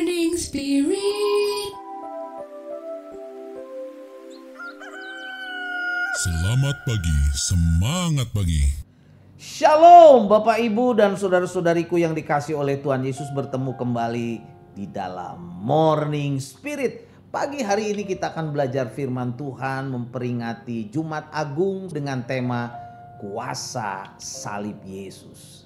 Morning Spirit. Selamat pagi, semangat pagi. Shalom Bapak Ibu dan saudara-saudariku yang dikasih oleh Tuhan Yesus, bertemu kembali di dalam Morning Spirit. Pagi hari ini kita akan belajar firman Tuhan, memperingati Jumat Agung dengan tema kuasa salib Yesus.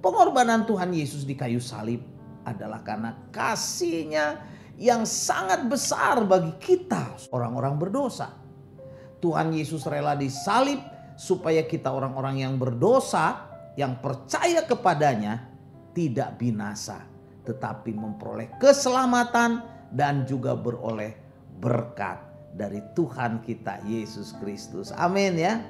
Pengorbanan Tuhan Yesus di kayu salib adalah karena kasih-Nya yang sangat besar bagi kita orang-orang berdosa. Tuhan Yesus rela disalib supaya kita orang-orang yang berdosa, yang percaya kepadanya, tidak binasa, tetapi memperoleh keselamatan dan juga beroleh berkat dari Tuhan kita Yesus Kristus. Amin ya.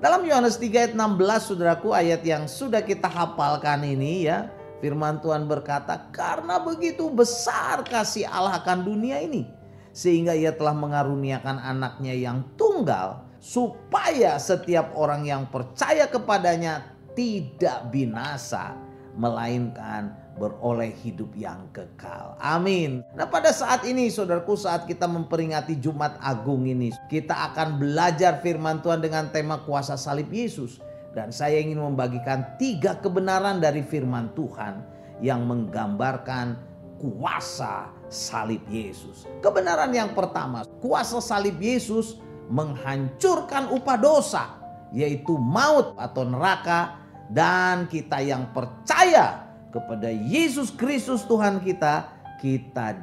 Dalam Yohanes 3 ayat 16, saudaraku, ayat yang sudah kita hafalkan ini ya, firman Tuhan berkata, karena begitu besar kasih Allah akan dunia ini, sehingga Ia telah mengaruniakan anaknya yang tunggal, supaya setiap orang yang percaya kepadanya tidak binasa, melainkan beroleh hidup yang kekal. Amin. Nah, pada saat ini saudaraku, saat kita memperingati Jumat Agung ini, kita akan belajar firman Tuhan dengan tema kuasa salib Yesus. Dan saya ingin membagikan 3 kebenaran dari firman Tuhan yang menggambarkan kuasa salib Yesus. Kebenaran yang pertama, kuasa salib Yesus menghancurkan upah dosa, yaitu maut atau neraka, dan kita yang percaya kepada Yesus Kristus Tuhan kita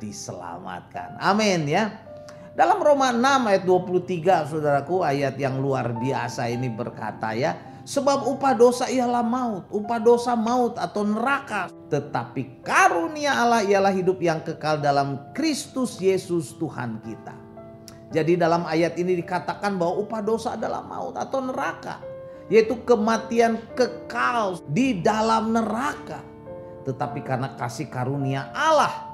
diselamatkan. Amin ya. Dalam Roma 6 ayat 23, saudaraku, ayat yang luar biasa ini berkata ya, sebab upah dosa ialah maut, upah dosa maut atau neraka. Tetapi karunia Allah ialah hidup yang kekal dalam Kristus Yesus Tuhan kita. Jadi dalam ayat ini dikatakan bahwa upah dosa adalah maut atau neraka, yaitu kematian kekal di dalam neraka. Tetapi karena kasih karunia Allah,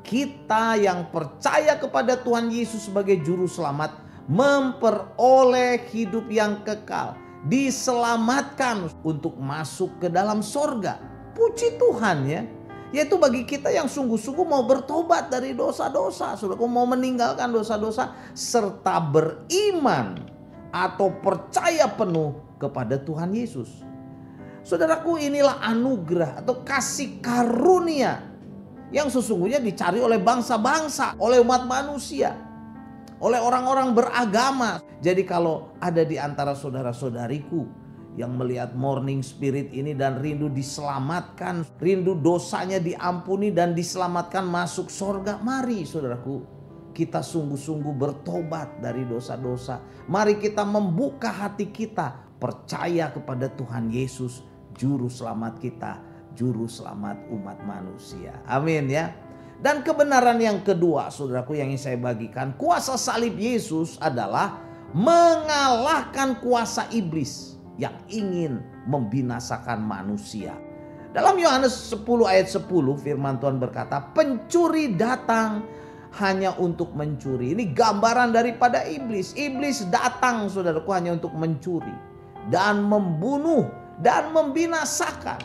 kita yang percaya kepada Tuhan Yesus sebagai juru selamat memperoleh hidup yang kekal, diselamatkan untuk masuk ke dalam sorga. Puji Tuhan ya. Yaitu bagi kita yang sungguh-sungguh mau bertobat dari dosa-dosa, saudaraku, mau meninggalkan dosa-dosa, serta beriman atau percaya penuh kepada Tuhan Yesus. Saudaraku, inilah anugerah atau kasih karunia yang sesungguhnya dicari oleh bangsa-bangsa, oleh umat manusia, oleh orang-orang beragama. Jadi kalau ada di antara saudara-saudariku yang melihat Morning Spirit ini dan rindu diselamatkan, rindu dosanya diampuni dan diselamatkan masuk sorga, mari saudaraku, kita sungguh-sungguh bertobat dari dosa-dosa. Mari kita membuka hati kita, percaya kepada Tuhan Yesus, juru selamat kita, juru selamat umat manusia. Amin ya. Dan kebenaran yang kedua, saudaraku, yang ingin saya bagikan, kuasa salib Yesus adalah mengalahkan kuasa iblis yang ingin membinasakan manusia. Dalam Yohanes 10 ayat 10, firman Tuhan berkata, pencuri datang hanya untuk mencuri. Ini gambaran daripada iblis. Iblis datang, saudaraku, hanya untuk mencuri dan membunuh dan membinasakan.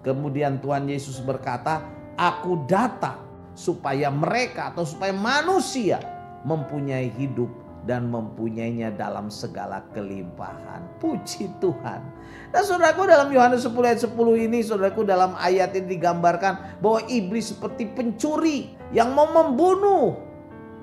Kemudian Tuhan Yesus berkata, aku datang supaya mereka atau supaya manusia mempunyai hidup dan mempunyainya dalam segala kelimpahan. Puji Tuhan. Dan saudaraku, dalam Yohanes 10 ayat 10 ini, saudaraku, dalam ayat ini digambarkan bahwa iblis seperti pencuri yang mau membunuh.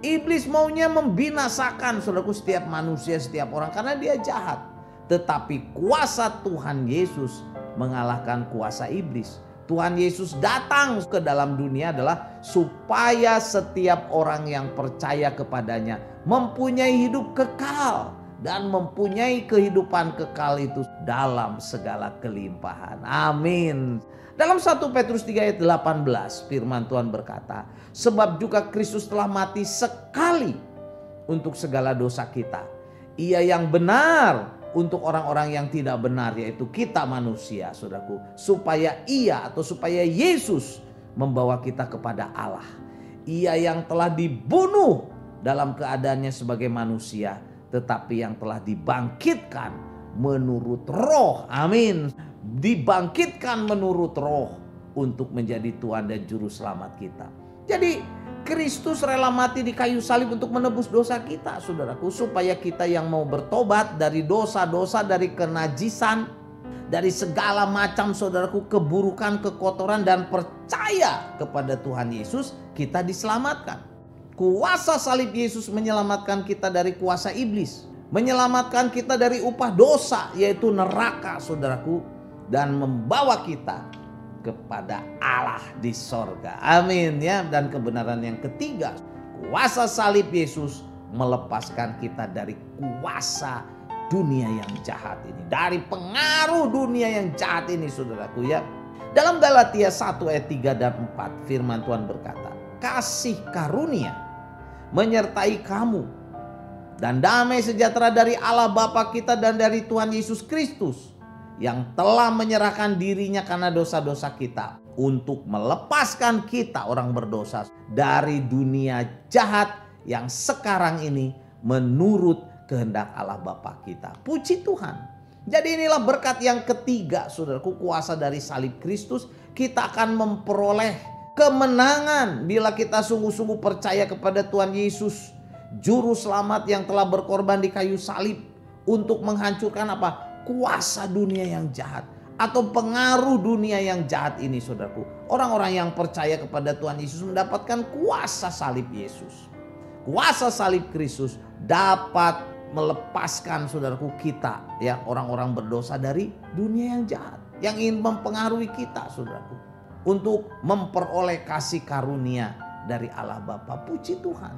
Iblis maunya membinasakan, saudaraku, setiap manusia, setiap orang, karena dia jahat. Tetapi kuasa Tuhan Yesus mengalahkan kuasa iblis. Tuhan Yesus datang ke dalam dunia adalah supaya setiap orang yang percaya kepadanya mempunyai hidup kekal dan mempunyai kehidupan kekal itu dalam segala kelimpahan. Amin. Dalam 1 Petrus 3 ayat 18, firman Tuhan berkata, sebab juga Kristus telah mati sekali untuk segala dosa kita. Ia yang benar untuk orang-orang yang tidak benar, yaitu kita manusia, saudaraku, supaya supaya Yesus membawa kita kepada Allah. Ia yang telah dibunuh dalam keadaannya sebagai manusia, tetapi yang telah dibangkitkan menurut roh. Amin. Dibangkitkan menurut roh untuk menjadi Tuhan dan Juru Selamat kita. Jadi Kristus rela mati di kayu salib untuk menebus dosa kita, saudaraku. Supaya kita yang mau bertobat dari dosa-dosa, dari kenajisan, dari segala macam, saudaraku, keburukan, kekotoran, dan percaya kepada Tuhan Yesus, kita diselamatkan. Kuasa salib Yesus menyelamatkan kita dari kuasa iblis. Menyelamatkan kita dari upah dosa, yaitu neraka, saudaraku. Dan membawa kita kepada Allah di sorga. Amin ya. Dan kebenaran yang ketiga, kuasa salib Yesus melepaskan kita dari kuasa dunia yang jahat ini. Dari pengaruh dunia yang jahat ini, saudaraku ya. Dalam Galatia 1 ayat 3 dan 4 firman Tuhan berkata, kasih karunia menyertai kamu dan damai sejahtera dari Allah Bapa kita dan dari Tuhan Yesus Kristus, yang telah menyerahkan dirinya karena dosa-dosa kita untuk melepaskan kita orang berdosa dari dunia jahat yang sekarang ini menurut kehendak Allah Bapa kita. Puji Tuhan. Jadi inilah berkat yang ketiga, saudaraku, kuasa dari salib Kristus. Kita akan memperoleh kemenangan bila kita sungguh-sungguh percaya kepada Tuhan Yesus, Juru Selamat yang telah berkorban di kayu salib untuk menghancurkan apa? Kuasa dunia yang jahat atau pengaruh dunia yang jahat ini, saudaraku. Orang-orang yang percaya kepada Tuhan Yesus mendapatkan kuasa salib Yesus. Kuasa salib Kristus dapat melepaskan, saudaraku, kita ya, orang-orang berdosa dari dunia yang jahat yang ingin mempengaruhi kita, saudaraku, untuk memperoleh kasih karunia dari Allah Bapa. Puji Tuhan.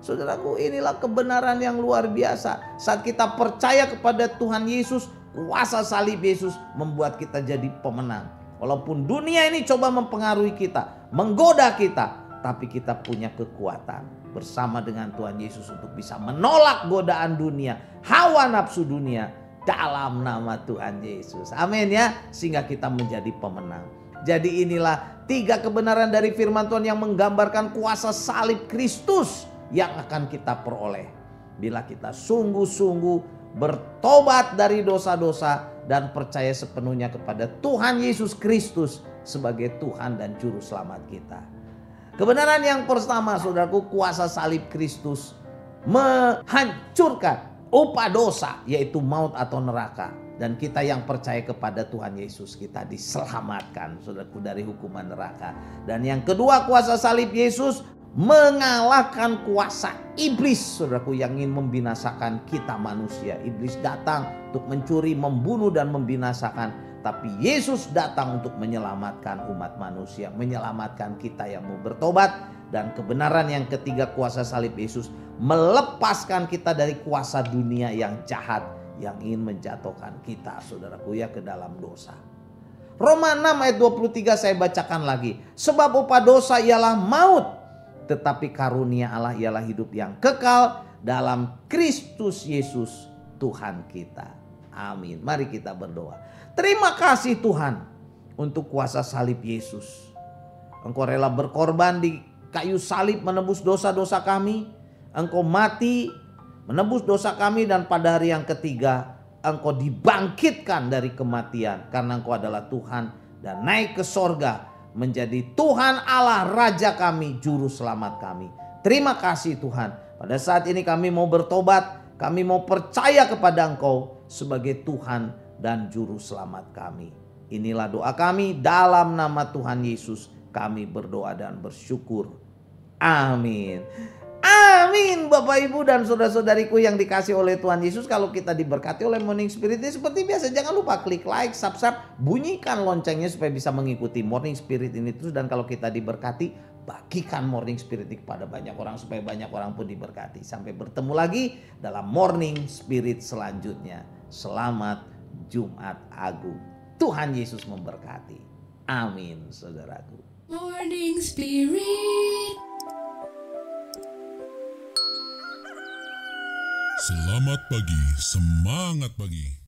Saudaraku, inilah kebenaran yang luar biasa. Saat kita percaya kepada Tuhan Yesus, kuasa salib Yesus membuat kita jadi pemenang. Walaupun dunia ini coba mempengaruhi kita, menggoda kita, tapi kita punya kekuatan bersama dengan Tuhan Yesus untuk bisa menolak godaan dunia, hawa nafsu dunia dalam nama Tuhan Yesus. Amin ya, sehingga kita menjadi pemenang. Jadi inilah 3 kebenaran dari firman Tuhan yang menggambarkan kuasa salib Kristus yang akan kita peroleh bila kita sungguh-sungguh bertobat dari dosa-dosa dan percaya sepenuhnya kepada Tuhan Yesus Kristus sebagai Tuhan dan Juru Selamat kita. Kebenaran yang pertama, saudaraku, kuasa salib Kristus menghancurkan upah dosa, yaitu maut atau neraka. Dan kita yang percaya kepada Tuhan Yesus, kita diselamatkan, saudaraku, dari hukuman neraka. Dan yang kedua, kuasa salib Yesus mengalahkan kuasa iblis, saudaraku, yang ingin membinasakan kita manusia. Iblis datang untuk mencuri, membunuh, dan membinasakan. Tapi Yesus datang untuk menyelamatkan umat manusia, menyelamatkan kita yang mau bertobat. Dan kebenaran yang ketiga, kuasa salib Yesus melepaskan kita dari kuasa dunia yang jahat yang ingin menjatuhkan kita, saudaraku ya, ke dalam dosa. Roma 6 ayat 23 saya bacakan lagi. Sebab upah dosa ialah maut, tetapi karunia Allah ialah hidup yang kekal dalam Kristus Yesus Tuhan kita. Amin. Mari kita berdoa. Terima kasih Tuhan untuk kuasa salib Yesus. Engkau rela berkorban di kayu salib menebus dosa-dosa kami. Engkau mati menebus dosa kami, dan pada hari yang ketiga Engkau dibangkitkan dari kematian karena Engkau adalah Tuhan dan naik ke sorga menjadi Tuhan Allah, Raja kami, Juru Selamat kami. Terima kasih Tuhan. Pada saat ini kami mau bertobat, kami mau percaya kepada Engkau sebagai Tuhan dan Juru Selamat kami. Inilah doa kami, dalam nama Tuhan Yesus kami berdoa dan bersyukur. Amin. Amin. Bapak, Ibu, dan saudara-saudariku yang dikasih oleh Tuhan Yesus, kalau kita diberkati oleh Morning Spirit ini seperti biasa, jangan lupa klik like, subscribe, bunyikan loncengnya supaya bisa mengikuti Morning Spirit ini terus. Dan kalau kita diberkati, bagikan Morning Spirit ini kepada banyak orang supaya banyak orang pun diberkati. Sampai bertemu lagi dalam Morning Spirit selanjutnya. Selamat Jumat Agung. Tuhan Yesus memberkati. Amin, saudaraku. Morning Spirit. Selamat pagi, semangat pagi.